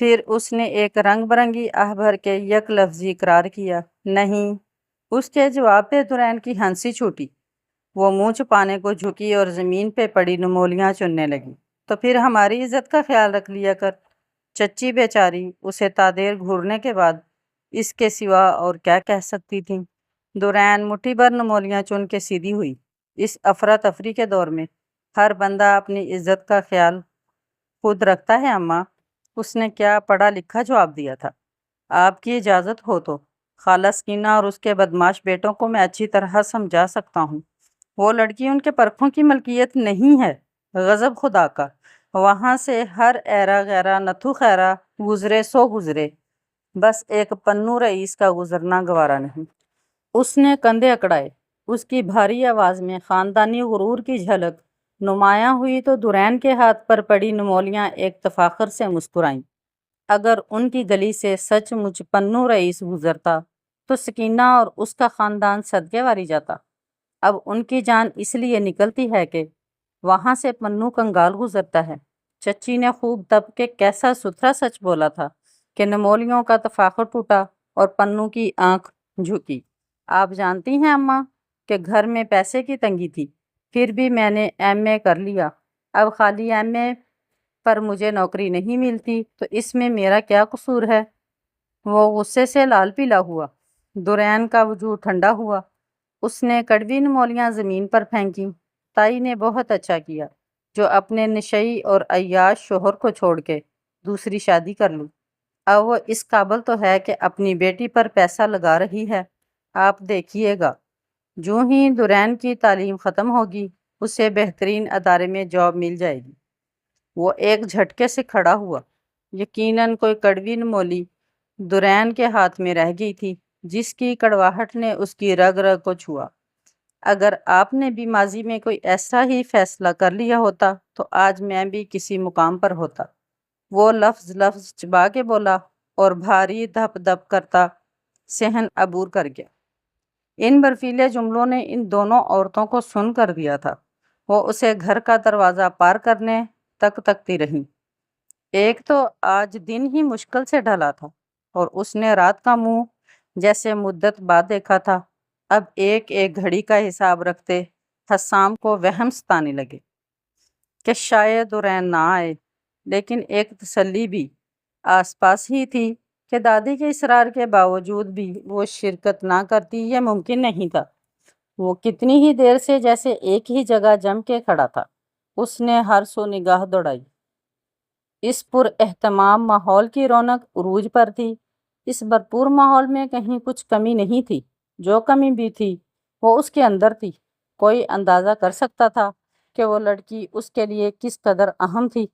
پھر اس نے ایک رنگ برنگی آہ بھر کے یک لفظی اقرار کیا، نہیں۔ اس کے جواب پہ دورین کی ہنسی چھوٹی۔ وہ منہ چھپانے کو جھکی اور زمین پہ پڑی نمولیاں چننے لگی۔ تو پھر ہماری عزت کا خیال رکھ لیا کر۔ چچی بیچاری اسے تادیر گھورنے کے بعد اس کے سوا اور کیا کہہ سکتی تھیں۔ دورین مٹھی بھر نمولیاں چن کے سیدھی ہوئی۔ اس افراتفری کے دور میں ہر بندہ اپنی عزت کا خیال خود رکھتا ہے اماں۔ اس نے کیا پڑھا لکھا جواب دیا تھا۔ آپ کی اجازت ہو تو خالہ سکینہ اور اس کے بدماش بیٹوں کو میں اچھی طرح سمجھا سکتا ہوں۔ وہ لڑکی ان کے پرکھوں کی ملکیت نہیں ہے، غضب خدا کا۔ وہاں سے ہر ایرا غیرہ نتھو خیرہ گزرے سو گزرے، بس ایک پنو رئیس کا گزرنا گوارا نہیں۔ اس نے کندھے اکڑائے۔ اس کی بھاری آواز میں خاندانی غرور کی جھلک نمایاں ہوئی تو دورین کے ہاتھ پر پڑی نمولیاں ایک تفاخر سے مسکرائیں۔ اگر ان کی گلی سے سچ مچ پنو رئیس گزرتا تو سکینہ اور اس کا خاندان صدقے واری جاتا۔ اب ان کی جان اس لیے نکلتی ہے کہ وہاں سے پنو کنگال گزرتا ہے۔ چچی نے خوب دب کے کیسا ستھرا سچ بولا تھا کہ نمولیوں کا تفاخر ٹوٹا اور پنو کی آنکھ جھکی۔ آپ جانتی ہیں اماں کہ گھر میں پیسے کی تنگی تھی، پھر بھی میں نے ایم اے کر لیا۔ اب خالی ایم اے پر مجھے نوکری نہیں ملتی تو اس میں میرا کیا قصور ہے؟ وہ غصے سے لال پیلا ہوا۔ دورین کا وجود ٹھنڈا ہوا۔ اس نے کڑوی نمولیاں زمین پر پھینکیں۔ تائی نے بہت اچھا کیا جو اپنے نشئی اور عیاش شوہر کو چھوڑ کے دوسری شادی کر لی۔ اب وہ اس قابل تو ہے کہ اپنی بیٹی پر پیسہ لگا رہی ہے۔ آپ دیکھیے گا، جو ہی دورین کی تعلیم ختم ہوگی اسے بہترین ادارے میں جاب مل جائے گی۔ وہ ایک جھٹکے سے کھڑا ہوا۔ یقیناً کوئی کڑوی نمولی دورین کے ہاتھ میں رہ گئی تھی جس کی کڑواہٹ نے اس کی رگ رگ کو چھوا۔ اگر آپ نے بھی ماضی میں کوئی ایسا ہی فیصلہ کر لیا ہوتا تو آج میں بھی کسی مقام پر ہوتا۔ وہ لفظ چبا کے بولا اور بھاری دھپ دھپ کرتا صحن عبور کر گیا۔ ان برفیلے جملوں نے ان دونوں عورتوں کو سن کر دیا تھا۔ وہ اسے گھر کا دروازہ پار کرنے تک تکتی رہیں۔ ایک تو آج دن ہی مشکل سے ڈھلا تھا اور اس نے رات کا منہ جیسے مدت بعد دیکھا تھا۔ اب ایک ایک گھڑی کا حساب رکھتے حسام کو وہم ستانے لگے کہ شاید دورین نہ آئے، لیکن ایک تسلی بھی آس پاس ہی تھی کہ دادی کے اصرار کے باوجود بھی وہ شرکت نہ کرتی یہ ممکن نہیں تھا۔ وہ کتنی ہی دیر سے جیسے ایک ہی جگہ جم کے کھڑا تھا۔ اس نے ہر سو نگاہ دوڑائی۔ اس پر اہتمام ماحول کی رونق عروج پر تھی۔ اس بھرپور ماحول میں کہیں کچھ کمی نہیں تھی۔ جو کمی بھی تھی وہ اس کے اندر تھی۔ کوئی اندازہ کر سکتا تھا کہ وہ لڑکی اس کے لیے کس قدر اہم تھی۔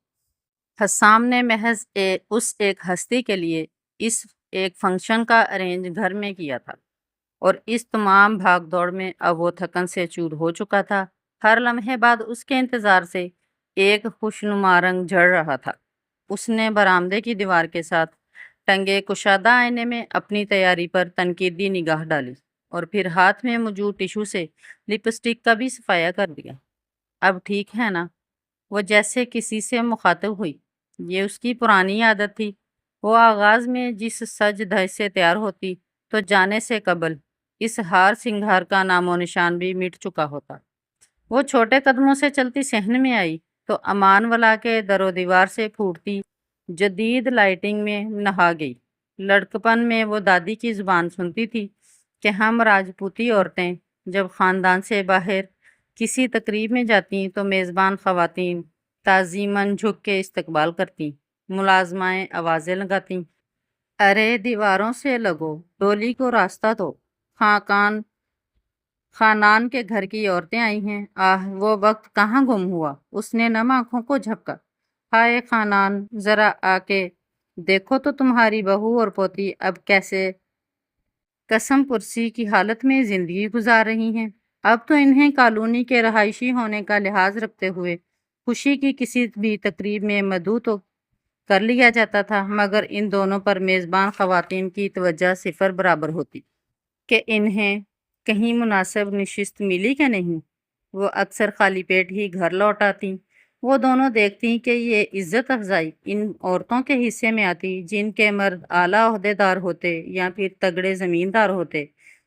حسام نے محض اس ایک ہستی کے لیے اس ایک فنکشن کا ارینج گھر میں کیا تھا اور اس تمام بھاگ دوڑ میں اب وہ تھکن سے چور ہو چکا تھا۔ ہر لمحے بعد اس کے انتظار سے ایک خوشنما رنگ جھڑ رہا تھا۔ اس نے برآمدے کی دیوار کے ساتھ ٹنگے کشادہ آئینے میں اپنی تیاری پر تنقیدی نگاہ ڈالی اور پھر ہاتھ میں موجود ٹیشو سے لپسٹک کا بھی صفایا کر دیا۔ اب ٹھیک ہے نا؟ وہ جیسے کسی سے مخاطب ہوئی۔ یہ اس کی پرانی عادت تھی۔ وہ آغاز میں جس سج دھج سے تیار ہوتی تو جانے سے قبل اس ہار سنگھار کا نام و نشان بھی مٹ چکا ہوتا۔ وہ چھوٹے قدموں سے چلتی صحن میں آئی تو امان والا کے در و دیوار سے پھوٹتی جدید لائٹنگ میں نہا گئی۔ لڑکپن میں وہ دادی کی زبان سنتی تھی کہ ہم راجپوتی عورتیں جب خاندان سے باہر کسی تقریب میں جاتی تو میزبان خواتین تعظیماً جھک کے استقبال کرتی، ملازمائیں آوازیں لگاتیں، ارے دیواروں سے لگو، ڈولی کو راستہ دو، خانان کے گھر کی عورتیں آئی ہیں۔ آہ، وہ وقت کہاں گم ہوا؟ اس نے نم آنکھوں کو جھپکا۔ ہائے خانان، ذرا آ کے دیکھو تو تمہاری بہو اور پوتی اب کیسے قسم پرسی کی حالت میں زندگی گزار رہی ہیں۔ اب تو انہیں کالونی کے رہائشی ہونے کا لحاظ رکھتے ہوئے خوشی کی کسی بھی تقریب میں مدعو تو کر لیا جاتا تھا، مگر ان دونوں پر میزبان خواتین کی توجہ صفر برابر ہوتی کہ انہیں کہیں مناسب نشست ملی کہ نہیں۔ وہ اکثر خالی پیٹ ہی گھر لوٹ آتیں۔ وہ دونوں دیکھتی کہ یہ عزت افزائی ان عورتوں کے حصے میں آتی جن کے مرد اعلیٰ عہدیدار ہوتے یا پھر تگڑے زمیندار ہوتے۔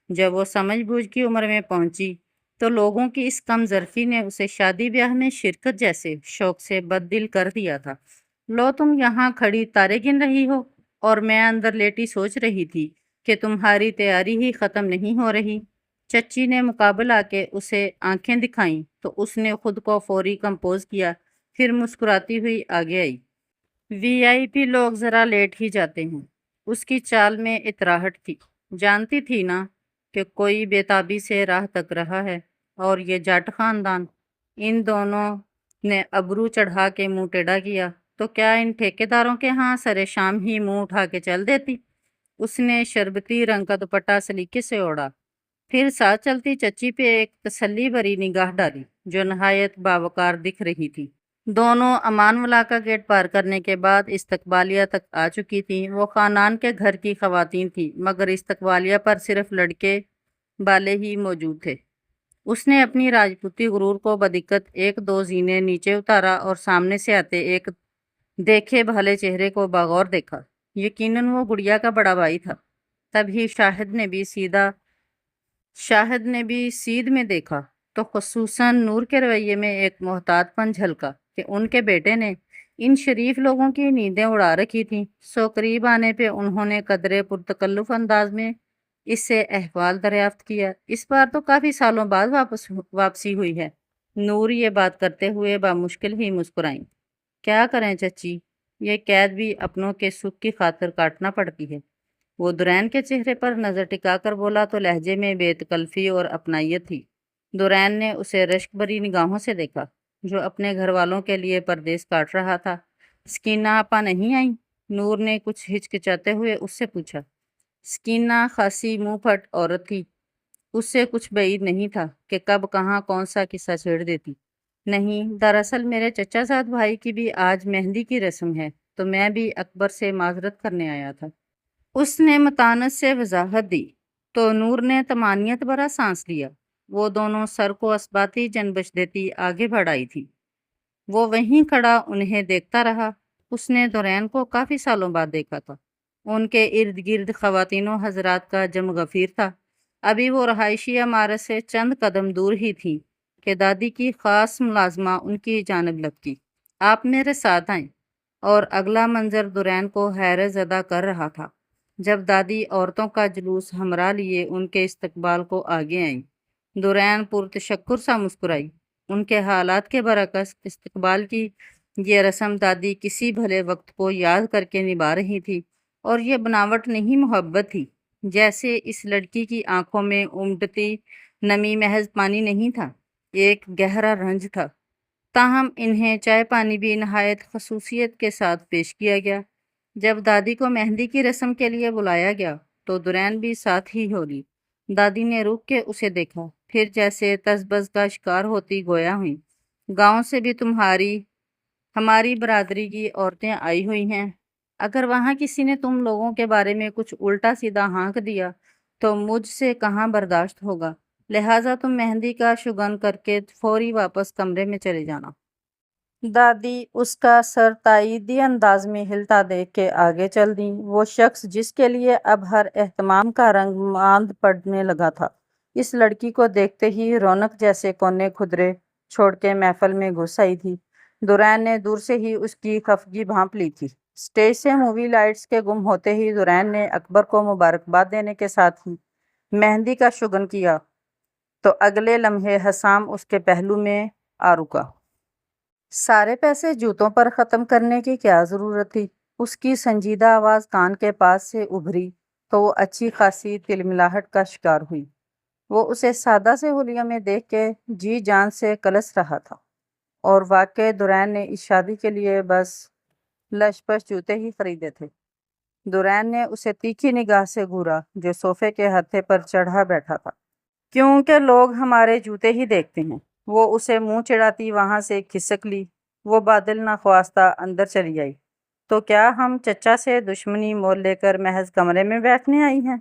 جب وہ سمجھ بوجھ کی عمر میں پہنچی تو لوگوں کی اس کم ظرفی نے اسے شادی بیاہ میں شرکت جیسے شوق سے بددل کر دیا تھا۔ لو تم یہاں کھڑی تارے گن رہی ہو اور میں اندر لیٹی سوچ رہی تھی کہ تمہاری تیاری ہی ختم نہیں ہو رہی۔ چچی نے مقابل آ کے اسے آنکھیں دکھائیں تو اس نے خود کو فوری کمپوز کیا، پھر مسکراتی ہوئی آگے آئی۔ وی آئی پی لوگ ذرا لیٹ ہی جاتے ہیں۔ اس کی چال میں اتراہٹ تھی۔ جانتی تھی نا کہ کوئی بےتابی سے راہ تک رہا ہے، اور یہ جٹ خاندان۔ ان دونوں نے ابرو چڑھا کے منہ ٹیڑھا کیا تو کیا ان ٹھیکیداروں کے ہاں سرے شام ہی منہ اٹھا کے چل دیتی؟ اس نے شربتی رنگ کا دوپٹہ سلیقے سے اوڑھا، پھر ساتھ چلتی چچی پہ ایک تسلی بھری نگاہ ڈالی جو نہایت باوقار دکھ رہی تھی۔ دونوں امان ولا کا گیٹ پار کرنے کے بعد استقبالیہ تک آ چکی تھیں۔ وہ خاندان کے گھر کی خواتین تھیں، مگر استقبالیہ پر صرف لڑکے بالے ہی موجود تھے۔ اس نے اپنی راجپوتی غرور کو بدقت ایک دو زینے نیچے اتارا اور سامنے سے آتے ایک دیکھے بھالے چہرے کو بغور دیکھا۔ یقیناً وہ گڑیا کا بڑا بھائی تھا۔ تبھی شاہد نے بھی سیدھ میں دیکھا تو خصوصاً نور کے رویے میں ایک محتاط پن جھلکا کہ ان کے بیٹے نے ان شریف لوگوں کی نیندیں اڑا رکھی تھیں۔ سو قریب آنے پہ انہوں نے قدرے پرتکلف انداز میں اس سے احوال دریافت کیا۔ اس بار تو کافی سالوں بعد واپسی ہوئی ہے۔ نور یہ بات کرتے ہوئے بامشکل ہی مسکرائیں۔ کیا کریں چچی، یہ قید بھی اپنوں کے سکھ کی خاطر کاٹنا پڑتی ہے۔ وہ دورین کے چہرے پر نظر ٹکا کر بولا تو لہجے میں بے تکلفی اور اپنائیت تھی۔ دورین نے اسے رشک بھری نگاہوں سے دیکھا جو اپنے گھر والوں کے لیے پردیس کاٹ رہا تھا۔ سکینہ آپا نہیں آئیں؟ نور نے کچھ ہچکچاتے ہوئے اس سے پوچھا۔ سکینہ خاصی منہ پھٹ عورت تھی۔ اس سے کچھ بعید نہیں تھا کہ کب کہاں کون سا قصہ چھیڑ دیتی۔ نہیں، دراصل میرے چچا زاد بھائی کی بھی آج مہندی کی رسم ہے تو میں بھی اکبر سے معذرت کرنے آیا تھا۔ اس نے متانت سے وضاحت دی تو نور نے طمانینت بھرا سانس لیا۔ وہ دونوں سر کو اثباتی جنبش دیتی آگے بڑھ آئی تھی۔ وہ وہیں کھڑا انہیں دیکھتا رہا۔ اس نے دورین کو کافی سالوں بعد دیکھا تھا۔ ان کے ارد گرد خواتین و حضرات کا جم غفیر تھا۔ ابھی وہ رہائشی عمارت سے چند قدم دور ہی تھی کہ دادی کی خاص ملازمہ ان کی جانب لپکی۔ آپ میرے ساتھ آئیں۔ اور اگلا منظر دورین کو حیرت زدہ کر رہا تھا جب دادی عورتوں کا جلوس ہمراہ لیے ان کے استقبال کو آگے آئیں۔ دورین پرتشکر سا مسکرائی۔ ان کے حالات کے برعکس استقبال کی یہ رسم دادی کسی بھلے وقت کو یاد کر کے نبھا رہی تھی، اور یہ بناوٹ نہیں محبت تھی۔ جیسے اس لڑکی کی آنکھوں میں امٹتی نمی محض پانی نہیں تھا، ایک گہرا رنج تھا۔ تاہم انہیں چائے پانی بھی نہایت خصوصیت کے ساتھ پیش کیا گیا۔ جب دادی کو مہندی کی رسم کے لیے بلایا گیا تو دورین بھی ساتھ ہی ہو لی۔ دادی نے رک کے اسے دیکھا، پھر جیسے تذبذب کا شکار ہوتی گویا ہوئی۔ گاؤں سے بھی ہماری برادری کی عورتیں آئی ہوئی ہیں۔ اگر وہاں کسی نے تم لوگوں کے بارے میں کچھ الٹا سیدھا ہانک دیا تو مجھ سے کہاں برداشت ہوگا، لہٰذا تم مہندی کا شگن کر کے فوری واپس کمرے میں چلے جانا۔ دادی اس کا سر تائیدی انداز میں ہلتا دیکھ کے آگے چل دیں۔ وہ شخص جس کے لیے اب ہر اہتمام کا رنگ ماند پڑنے لگا تھا، اس لڑکی کو دیکھتے ہی رونق جیسے کونے خدرے چھوڑ کے محفل میں گھس آئی تھی۔ دورین نے دور سے ہی اس کی خفگی بھانپ لی تھی۔ اسٹیج سے مووی لائٹس کے گم ہوتے ہی دورین نے اکبر کو مبارکباد دینے کے ساتھ ہی مہندی کا شگن کیا تو اگلے لمحے حسام اس کے پہلو میں آ رکا۔ سارے پیسے جوتوں پر ختم کرنے کی کیا ضرورت تھی؟ اس کی سنجیدہ آواز کان کے پاس سے ابھری تو وہ اچھی خاصی تلملاہٹ کا شکار ہوئی۔ وہ اسے سادہ سے حلیے میں دیکھ کے جی جان سے کلس رہا تھا، اور واقعی دورین نے اس شادی کے لیے بس لش پش جوتے ہی خریدے تھے۔ دورین نے اسے تیکھی نگاہ سے گھورا جو صوفے کے ہتھے پر چڑھا بیٹھا تھا۔ کیونکہ لوگ ہمارے جوتے ہی دیکھتے ہیں۔ وہ اسے منہ چڑھاتی وہاں سے کھسک لی۔ وہ بادل ناخواستہ اندر چلی آئی۔ تو کیا ہم چچا سے دشمنی مول لے کر محض کمرے میں بیٹھنے آئی ہیں؟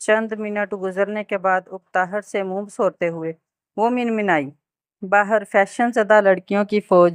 چند منٹ گزرنے کے بعد اکتاہٹ سے منہ سورتے ہوئے وہ منمنائی۔ باہر فیشن زدہ لڑکیوں کی فوج